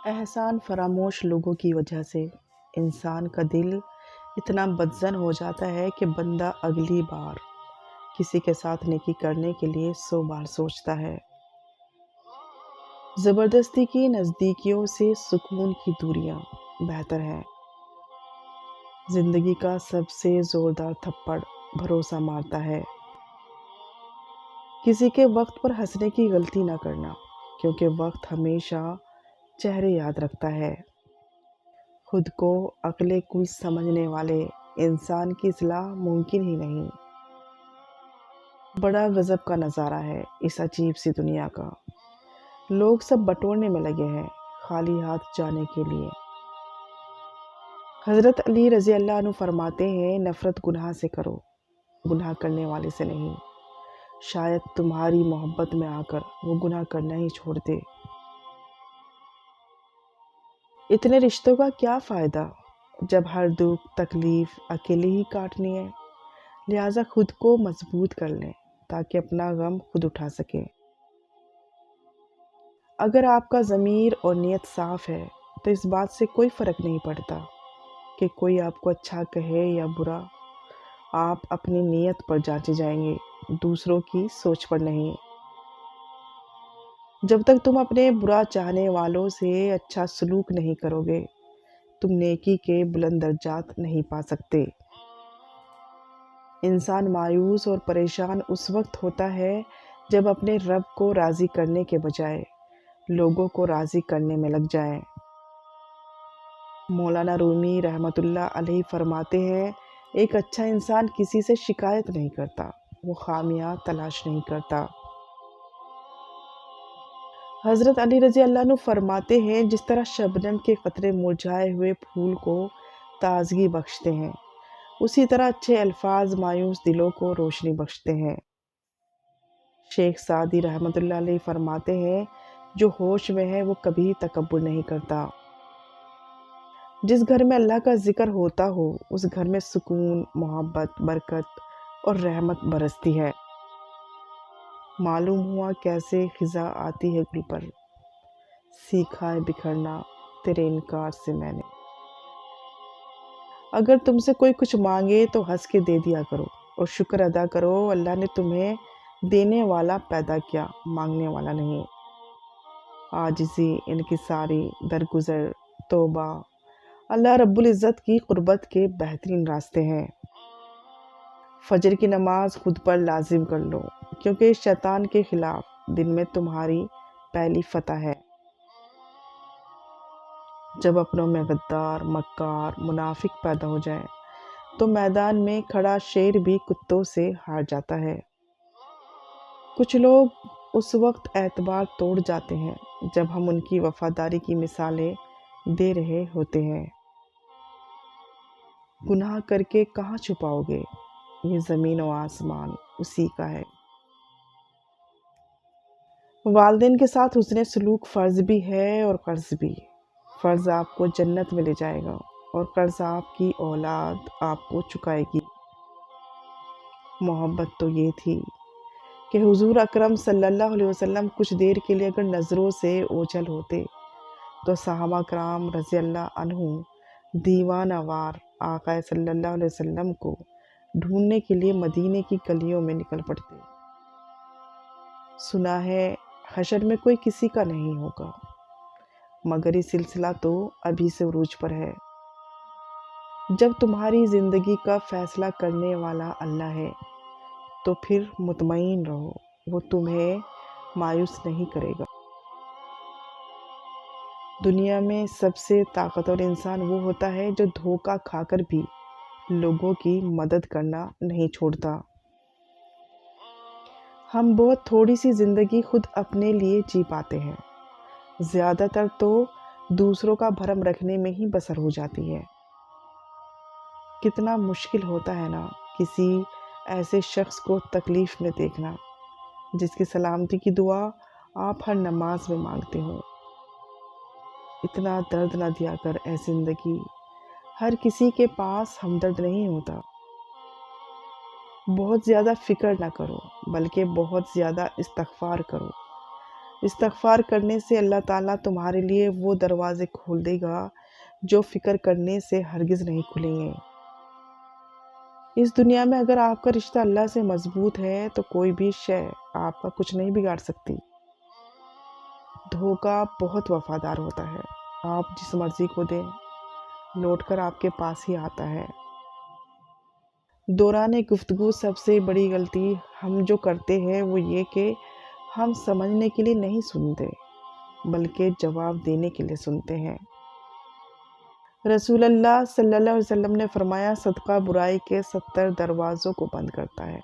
احسان فراموش لوگوں کی وجہ سے انسان کا دل اتنا بدزن ہو جاتا ہے کہ بندہ اگلی بار کسی کے ساتھ نیکی کرنے کے لیے 100 بار سوچتا ہے۔ زبردستی کی نزدیکیوں سے سکون کی دوریاں بہتر ہے۔ زندگی کا سب سے زوردار تھپڑ بھروسہ مارتا ہے۔ کسی کے وقت پر ہنسنے کی غلطی نہ کرنا، کیونکہ وقت ہمیشہ چہرے یاد رکھتا ہے۔ خود کو عقل کل سمجھنے والے انسان کی اصلاح ممکن ہی نہیں۔ بڑا غضب کا نظارہ ہے اس عجیب سی دنیا کا۔ لوگ سب بٹورنے میں لگے ہیں خالی ہاتھ جانے کے لیے۔ حضرت علی رضی اللہ عنہ فرماتے ہیں، نفرت گناہ سے کرو، گناہ کرنے والے سے نہیں۔ شاید تمہاری محبت میں آ کر وہ گناہ کرنا ہی چھوڑ دے۔ اتنے رشتوں کا کیا فائدہ جب ہر دکھ تکلیف اکیلے ہی کاٹنی ہے؟ لہٰذا خود کو مضبوط کر لیں تاکہ اپنا غم خود اٹھا سکیں۔ اگر آپ کا ضمیر اور نیت صاف ہے تو اس بات سے کوئی فرق نہیں پڑتا کہ کوئی آپ کو اچھا کہے یا برا۔ آپ اپنی نیت پر جانچے جائیں گے، دوسروں کی سوچ پر نہیں۔ جب تک تم اپنے برا چاہنے والوں سے اچھا سلوک نہیں کرو گے، تم نیکی کے بلند درجات نہیں پا سکتے۔ انسان مایوس اور پریشان اس وقت ہوتا ہے جب اپنے رب کو راضی کرنے کے بجائے لوگوں کو راضی کرنے میں لگ جائے۔ مولانا رومی رحمۃ اللہ علیہ فرماتے ہیں، ایک اچھا انسان کسی سے شکایت نہیں کرتا، وہ خامیاں تلاش نہیں کرتا۔ حضرت علی رضی اللہ عنہ فرماتے ہیں، جس طرح شبنم کے قطرے مرجھائے ہوئے پھول کو تازگی بخشتے ہیں، اسی طرح اچھے الفاظ مایوس دلوں کو روشنی بخشتے ہیں۔ شیخ سعدی رحمۃ اللہ علیہ فرماتے ہیں، جو ہوش میں ہے وہ کبھی تکبر نہیں کرتا۔ جس گھر میں اللہ کا ذکر ہوتا ہو اس گھر میں سکون، محبت، برکت اور رحمت برستی ہے۔ معلوم ہوا کیسے خزاں آتی ہے گل پر، سیکھا ہے بکھرنا تیرے انکار سے میں نے۔ اگر تم سے کوئی کچھ مانگے تو ہنس کے دے دیا کرو اور شکر ادا کرو، اللہ نے تمہیں دینے والا پیدا کیا، مانگنے والا نہیں۔ عاجزی، انکساری، درگزر، توبہ اللہ رب العزت کی قربت کے بہترین راستے ہیں۔ فجر کی نماز خود پر لازم کر لو، کیونکہ شیطان کے خلاف دن میں تمہاری پہلی فتح ہے۔ جب اپنوں میں غدار، مکار، منافق پیدا ہو جائے تو میدان میں کھڑا شیر بھی کتوں سے ہار جاتا ہے۔ کچھ لوگ اس وقت اعتبار توڑ جاتے ہیں جب ہم ان کی وفاداری کی مثالیں دے رہے ہوتے ہیں۔ گناہ کر کے کہاں چھپاؤ گے، یہ زمین و آسمان اسی کا ہے۔ والدین کے ساتھ حسن سلوک فرض بھی ہے اور قرض بھی۔ فرض آپ کو جنت میں لے جائے گا اور قرض آپ کی اولاد آپ کو چکائے گی۔ محبت تو یہ تھی کہ حضور اکرم صلی اللہ علیہ وسلم کچھ دیر کے لیے اگر نظروں سے اوجھل ہوتے تو صحابہ کرام رضی اللہ عنہم دیوانہ وار آقا صلی اللہ علیہ وسلم کو ڈھونڈنے کے لیے مدینے کی گلیوں میں نکل پڑتے۔ سنا ہے حشر میں کوئی کسی کا نہیں ہوگا، مگر یہ سلسلہ تو ابھی سے عروج پر ہے۔ جب تمہاری زندگی کا فیصلہ کرنے والا اللہ ہے تو پھر مطمئن رہو، وہ تمہیں مایوس نہیں کرے گا۔ دنیا میں سب سے طاقتور انسان وہ ہوتا ہے جو دھوکہ کھا کر بھی لوگوں کی مدد کرنا نہیں چھوڑتا۔ ہم بہت تھوڑی سی زندگی خود اپنے لیے جی پاتے ہیں، زیادہ تر تو دوسروں کا بھرم رکھنے میں ہی بسر ہو جاتی ہے۔ کتنا مشکل ہوتا ہے نا کسی ایسے شخص کو تکلیف میں دیکھنا جس کی سلامتی کی دعا آپ ہر نماز میں مانگتے ہو۔ اتنا درد نہ دیا کر اے زندگی، ہر کسی کے پاس ہمدرد نہیں ہوتا۔ بہت زیادہ فکر نہ کرو بلکہ بہت زیادہ استغفار کرو، استغفار کرنے سے اللہ تعالیٰ تمہارے لیے وہ دروازے کھول دے گا جو فکر کرنے سے ہرگز نہیں کھلیں گے۔ اس دنیا میں اگر آپ کا رشتہ اللہ سے مضبوط ہے تو کوئی بھی شے آپ کا کچھ نہیں بگاڑ سکتی۔ دھوکہ بہت وفادار ہوتا ہے، آپ جس مرضی کو دیں لوٹ کر آپ کے پاس ہی آتا ہے۔ دوران گفتگو سب سے بڑی غلطی ہم جو کرتے ہیں وہ یہ کہ ہم سمجھنے کے لیے نہیں سنتے بلکہ جواب دینے کے لیے سنتے ہیں۔ رسول اللہ صلی اللہ علیہ وسلم نے فرمایا، صدقہ برائی کے 70 دروازوں کو بند کرتا ہے۔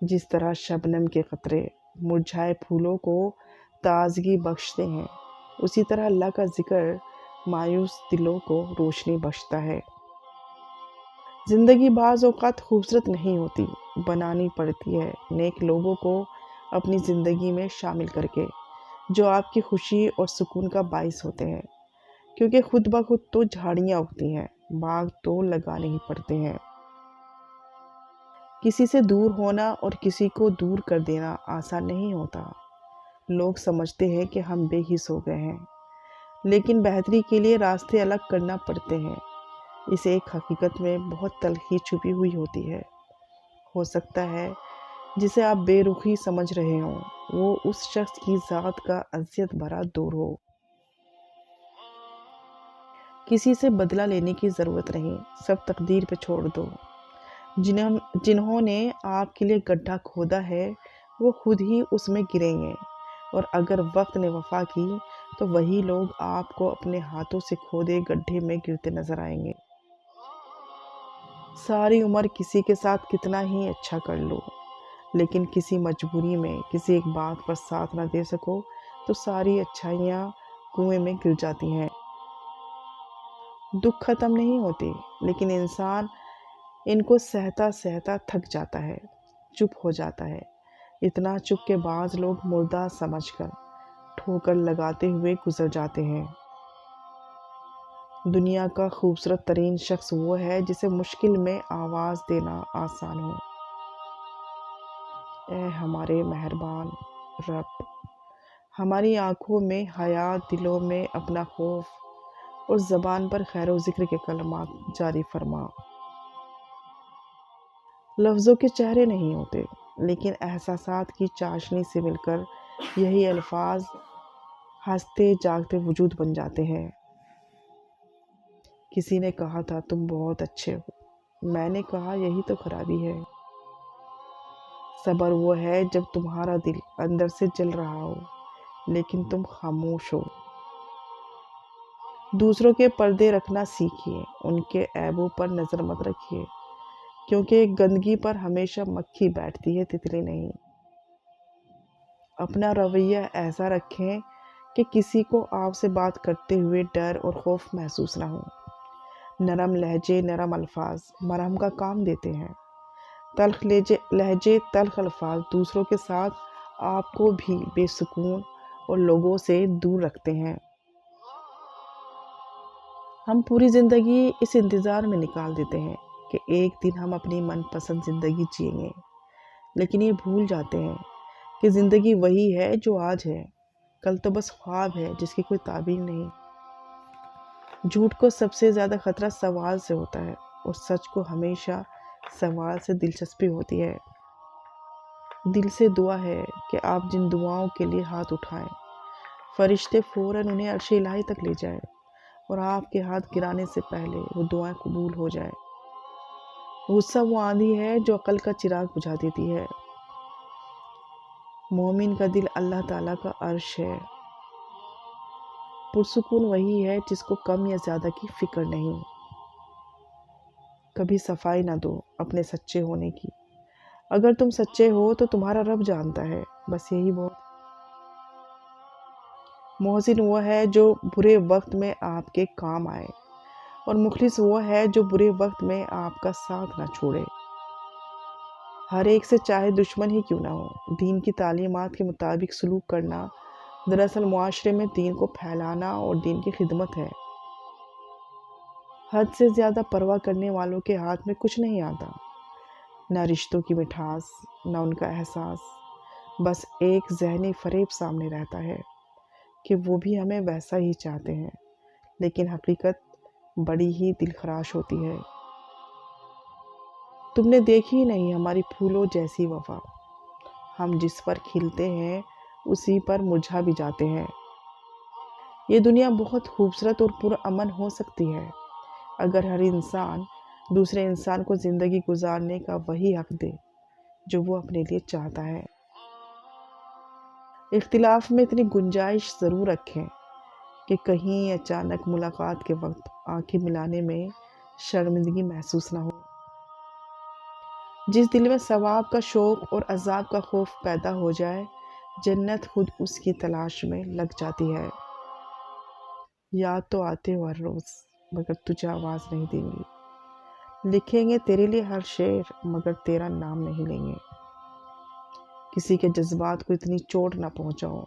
جس طرح شبنم کے قطرے مرجھائے پھولوں کو تازگی بخشتے ہیں، اسی طرح اللہ کا ذکر مایوس دلوں کو روشنی بخشتا ہے۔ زندگی بعض اوقات خوبصورت نہیں ہوتی، بنانی پڑتی ہے نیک لوگوں کو اپنی زندگی میں شامل کر کے، جو آپ کی خوشی اور سکون کا باعث ہوتے ہیں، کیونکہ خود بخود تو جھاڑیاں اگتی ہیں، باغ تو لگانے ہی پڑتے ہیں۔ کسی سے دور ہونا اور کسی کو دور کر دینا آسان نہیں ہوتا۔ لوگ سمجھتے ہیں کہ ہم بے حس ہو گئے ہیں، لیکن بہتری کے لیے راستے الگ کرنا پڑتے ہیں۔ اس ایک حقیقت میں بہت تلخی چھپی ہوئی ہوتی ہے۔ ہو سکتا ہے جسے آپ بے رخی سمجھ رہے ہوں وہ اس شخص کی ذات کا اذیت بھرا دور ہو۔ کسی سے بدلہ لینے کی ضرورت نہیں، سب تقدیر پہ چھوڑ دو۔ جنہوں نے آپ کے لیے گڈھا کھودا ہے وہ خود ہی اس میں گریں گے، اور اگر وقت نے وفا کی تو وہی لوگ آپ کو اپنے ہاتھوں سے کھودے گڈھے میں گرتے نظر آئیں گے۔ ساری عمر کسی کے ساتھ کتنا ہی اچھا کر لو، لیکن کسی مجبوری میں کسی ایک بات پر ساتھ نہ دے سکو تو ساری اچھائیاں کنویں میں گر جاتی ہیں۔ دکھ ختم نہیں ہوتے، لیکن انسان ان کو سہتا سہتا تھک جاتا ہے، چپ ہو جاتا ہے، اتنا چپ کہ بعض لوگ مردہ سمجھ کر ٹھوکر لگاتے ہوئے گزر جاتے ہیں۔ دنیا کا خوبصورت ترین شخص وہ ہے جسے مشکل میں آواز دینا آسان ہو۔ اے ہمارے مہربان رب، ہماری آنکھوں میں حیا، دلوں میں اپنا خوف اور زبان پر خیر و ذکر کے کلمات جاری فرما۔ لفظوں کے چہرے نہیں ہوتے، لیکن احساسات کی چاشنی سے مل کر یہی الفاظ ہنستے جاگتے وجود بن جاتے ہیں۔ کسی نے کہا تھا تم بہت اچھے ہو، میں نے کہا یہی تو خرابی ہے۔ صبر وہ ہے جب تمہارا دل اندر سے جل رہا ہو لیکن تم خاموش ہو۔ دوسروں کے پردے رکھنا سیکھیے، ان کے عیبوں پر نظر مت رکھیے، کیونکہ گندگی پر ہمیشہ مکھی بیٹھتی ہے، تتلی نہیں۔ اپنا رویہ ایسا رکھیں کہ کسی کو آپ سے بات کرتے ہوئے ڈر اور خوف محسوس نہ ہو۔ نرم لہجے، نرم الفاظ مرہم کا کام دیتے ہیں۔ تلخ لہجے، تلخ الفاظ دوسروں کے ساتھ آپ کو بھی بے سکون اور لوگوں سے دور رکھتے ہیں۔ ہم پوری زندگی اس انتظار میں نکال دیتے ہیں کہ ایک دن ہم اپنی من پسند زندگی جئیں گے، لیکن یہ بھول جاتے ہیں کہ زندگی وہی ہے جو آج ہے، کل تو بس خواب ہے جس کی کوئی تعبیر نہیں۔ جھوٹ کو سب سے زیادہ خطرہ سوال سے ہوتا ہے، اور سچ کو ہمیشہ سوال سے دلچسپی ہوتی ہے۔ دل سے دعا ہے کہ آپ جن دعاؤں کے لیے ہاتھ اٹھائیں، فرشتے فوراً انہیں عرش الہی تک لے جائیں اور آپ کے ہاتھ گرانے سے پہلے وہ دعائیں قبول ہو جائیں۔ غصہ وہ آندھی ہے جو عقل کا چراغ بجھا دیتی ہے۔ مومن کا دل اللہ تعالیٰ کا عرش ہے۔ پرسکون وہی ہے جس کو کم یا زیادہ کی فکر نہیں۔ کبھی صفائی نہ دو اپنے سچے ہونے کی، اگر تم سچے ہو تو تمہارا رب جانتا ہے، بس یہی بہت۔ محسن وہ ہے جو برے وقت میں آپ کے کام آئے، اور مخلص وہ ہے جو برے وقت میں آپ کا ساتھ نہ چھوڑے۔ ہر ایک سے چاہے دشمن ہی کیوں نہ ہو، دین کی تعلیمات کے مطابق سلوک کرنا دراصل معاشرے میں دین کو پھیلانا اور دین کی خدمت ہے۔ حد سے زیادہ پرواہ کرنے والوں کے ہاتھ میں کچھ نہیں آتا، نہ رشتوں کی مٹھاس، نہ ان کا احساس، بس ایک ذہنی فریب سامنے رہتا ہے کہ وہ بھی ہمیں ویسا ہی چاہتے ہیں، لیکن حقیقت بڑی ہی دلخراش ہوتی ہے۔ تم نے دیکھی ہی نہیں ہماری پھولوں جیسی وفا، ہم جس پر کھلتے ہیں اسی پر مرجھا بھی جاتے ہیں۔ یہ دنیا بہت خوبصورت اور پرامن ہو سکتی ہے اگر ہر انسان دوسرے انسان کو زندگی گزارنے کا وہی حق دے جو وہ اپنے لیے چاہتا ہے۔ اختلاف میں اتنی گنجائش ضرور رکھیں کہ کہیں اچانک ملاقات کے وقت آنکھیں ملانے میں شرمندگی محسوس نہ ہو۔ جس دل میں ثواب کا شوق اور عذاب کا خوف پیدا ہو جائے، جنت خود اس کی تلاش میں لگ جاتی ہے۔ یاد تو آتے ہو ہر روز، مگر تجھے آواز نہیں دیں گی۔ لکھیں گے تیرے لیے ہر شعر، مگر تیرا نام نہیں لیں گے۔ کسی کے جذبات کو اتنی چوٹ نہ پہنچاؤ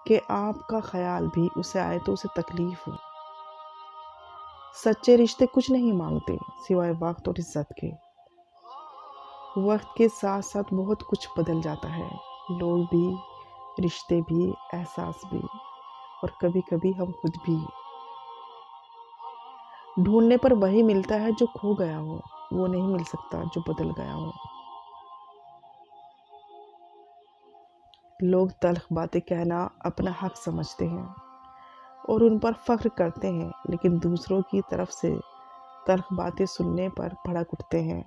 کہ آپ کا خیال بھی اسے آئے تو اسے تکلیف ہو۔ سچے رشتے کچھ نہیں مانگتے سوائے وقت اور عزت کے۔ وقت کے ساتھ ساتھ بہت کچھ بدل جاتا ہے، لوگ بھی، رشتے بھی، احساس بھی، اور کبھی کبھی ہم خود بھی۔ ڈھونڈنے پر وہی ملتا ہے جو کھو گیا ہو، وہ نہیں مل سکتا جو بدل گیا ہو۔ لوگ تلخ باتیں کہنا اپنا حق سمجھتے ہیں اور ان پر فخر کرتے ہیں، لیکن دوسروں کی طرف سے تلخ باتیں سننے پر بھڑک اٹھتے ہیں۔